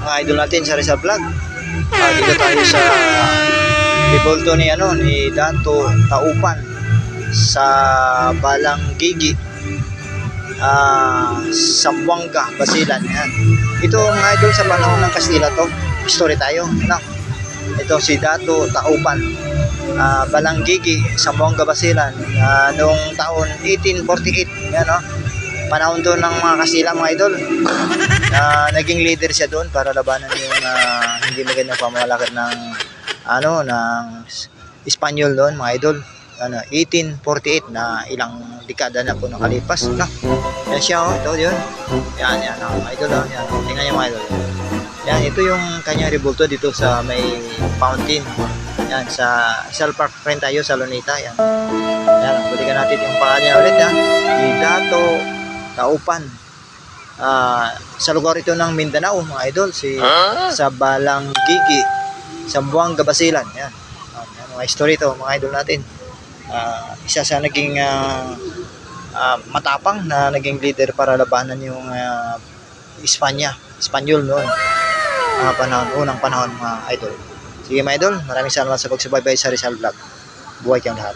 mga idol natin sa Rizal Vlog. Dito tayo sa Dibulto ni Dato Taupan sa Balanggigi, Zamboanga, Basilan. Yan. Ito mga idol, sa panahon ng Kastila to. History tayo. Ito si Dato Taupan, Balanggigi, Zamboanga, Basilan, noong taon 1848. Yan, panahon doon ng mga Kastila, mga idol. Naging leader siya doon para labanan yung hindi magandang pamamalakad ng Espanyol doon, mga idol. 1848, na ilang dekada na po nakalipas. Yan siya, ito yun. Yan, mga idol. Yan, tingnan niyo, mga idol. Yan, ito yung kanyang rebulto dito sa may fountain. Yan, sa Rizal Park friend tayo sa Luneta. Yan, balikan natin yung pangalan niya ulit, si Dato Taupan. Sa lugar ito ng Mindanao, mga idol, sa Balanggigi, Zamboanga, Basilan. Yan, mga history ito, mga idol natin. Isa sa naging matapang na naging leader para labanan yung Espanyol noon, unang panahon, mga idol. Sige, mga idol, maraming salamat sa pagsubaybay sa Rizal Vlog. Buhay kayong lahat.